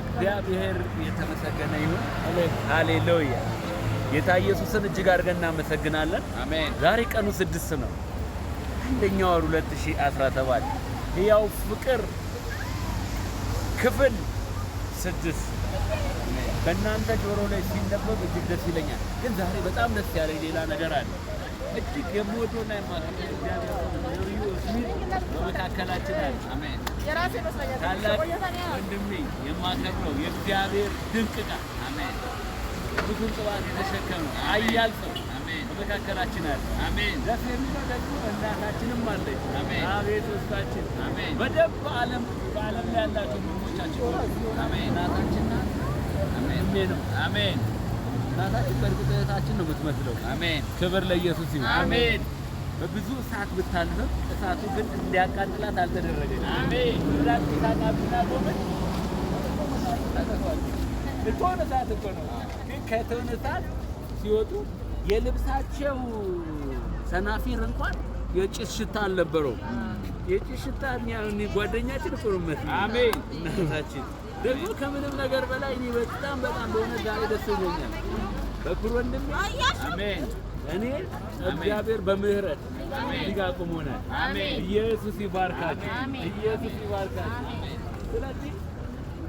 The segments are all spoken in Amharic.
እግዚአብሔር የተመሰገነ ይሁን። ሃሌሉያ። ጌታ ኢየሱስን እጅግ አድርገን እናመሰግናለን። አሜን። ዛሬ ቀኑ 6 ነው። አንደኛው ወር 2017 ሕያው ፍቅር ክፍል 6 በእናንተ ጆሮ ላይ ሲነበብ እጅግ ደስ ይለኛል። ግን ዛሬ በጣም ደስ ያለኝ ሌላ ነገር አለ። እጅግ የምወደውና የማከብረው እግዚአብሔር ነብዩ እስሚል በመካከላችን አለ። አሜን። ታላቅ ወንድሜ የማከብረው የእግዚአብሔር ድንቅ ቃል አሜን። ብዙን ቅባት የተሸከመ ኃያል ሰው አሜን በመካከላችን አለ። አሜን። ደስ የሚለው ደግሞ እናታችንም አለች። አሜን። አቤት ውስጣችን አሜን። በደንብ በዓለም ላይ ያላችሁ ወንድሞቻችን አሜን። እናታችን ናት። አሜን ነው። አሜን። እናታችን በእርግጥ እህታችን ነው የምትመስለው። አሜን። ክብር ለኢየሱስ ይሁን። አሜን። በብዙ እሳት ብታልፍም እሳቱ ግን እንዲያቃጥላት አልተደረገም። አሜን። ወዳት ታቃጥና ቆመች እኮ እሳት እኮ ነው። ግን ከቶን እሳት ሲወጡ የልብሳቸው ሰናፊር እንኳን የጭስ ሽታ አልነበረው። የጭስ ሽታ ጓደኛችን እኮ ነው መስሎኝ። አሜን። እናታችን ደግሞ ከምንም ነገር በላይ እኔ በጣም በሆነ ዛሬ ደስ ይለኛል። በኩር ወንድሜ አሜን። እኔ እግዚአብሔር በምህረት እዚህ ጋር ቆሞናል። አሜን። ኢየሱስ ይባርካችሁ። ኢየሱስ ይባርካችሁ። ስለዚህ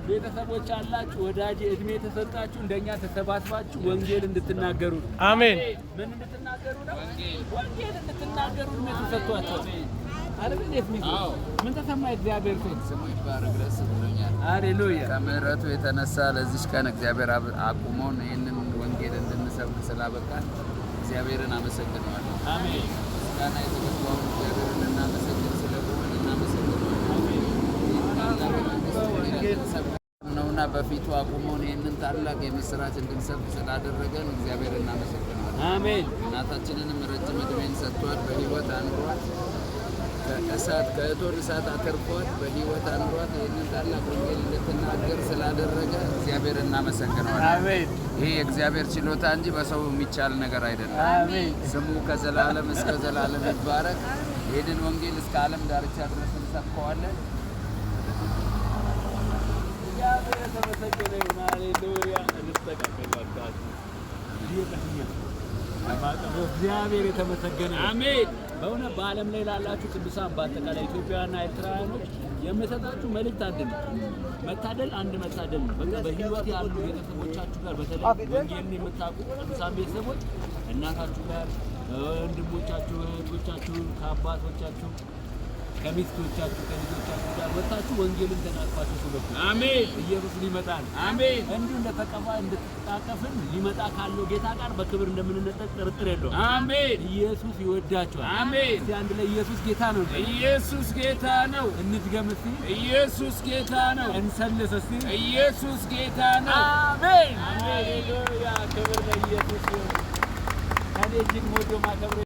ቤተሰቦች አላችሁ፣ ወዳጅ እድሜ ተሰጣችሁ፣ እንደኛ ተሰባስባችሁ ወንጌል እንድትናገሩ አሜን። ምን እንድትናገሩ ነው? ወንጌል እንድትናገሩ እድሜ ተሰጥቷችሁ ምን ተሰማ? እግዚአብሔር ስሙ ይባረክ። ደስ ብሎኛል። ሃሌሉያ። ከምሕረቱ የተነሳ ለዚህ ቀን እግዚአብሔር አቁሞን ይህንን ወንጌል እንድንሰብክ ስላበቃን እግዚአብሔርን አመሰግነዋለሁ። አሜን። ምስጋና የተገባውን እግዚአብሔርን እናመሰግን ስለሆነ እናመሰግነዋለን። ነውና በፊቱ አቁሞን ይህንን ታላቅ የምስራች እንድንሰብክ ስላደረገን እግዚአብሔር እናመሰግነዋለን። አሜን። እናታችንንም ረጅም ዕድሜን ሰጥቷት በሕይወት አኑሯት ከእቶን እሳት አተርፏት በሕይወት አኑሯት ይህንን ታላቅ ወንጌል እንድትናገር ስላደረገ እግዚአብሔር እናመሰግነዋለን። አሜን። ይህ የእግዚአብሔር ችሎታ እንጂ በሰው የሚቻል ነገር አይደለም። አሜን። ስሙ ከዘላለም እስከ ዘላለም ይባረክ። ይህንን ወንጌል እስከ ዓለም ዳርቻ ድረስ እንሰብከዋለን። እግዚአብሔር የተመሰገነ ይሁን። ሃሌሉያ። እግዚአብሔር የተመሰገነ አሜን። በእውነት በዓለም ላይ ላላችሁ ቅዱሳን በአጠቃላይ ኢትዮጵያውያንና ኤርትራውያኖች የምሰጣችሁ መልእክት አንድ ነው። መታደል አንድ መታደል ነው። በቃ በህይወት ያሉ ቤተሰቦቻችሁ ጋር በተለይ ወንጌልን የምታውቁ ቅዱሳን ቤተሰቦች እናታችሁ ጋር፣ ወንድሞቻችሁ፣ እህቶቻችሁ፣ ከአባቶቻችሁ፣ ከሚስቶቻችሁ፣ ከልጆቻችሁ ጋር ወጣችሁ ወንጌልን ተናግፋችሁ ስበኩ። አሜን። ኢየሱስ ሊመጣል። አሜን። እንዲሁ እንድትጣቀፍን ሊመጣ ካለው ጌታ ጋር በክብር እንደምንነጠቅ ጥርጥር የለውም። አሜን። ኢየሱስ ይወዳችኋል። አሜን። እስቲ አንድ ላይ ኢየሱስ ጌታ ነው። ኢየሱስ ጌታ ነው። እንድገም እስቲ ኢየሱስ ጌታ ነው። እንሰልስ እስቲ ኢየሱስ ጌታ ነው። አሜን። ሃሌሉያ። ክብር ለኢየሱስ ይሁን። ከኔ እጅግ ሞዶ ማከብረ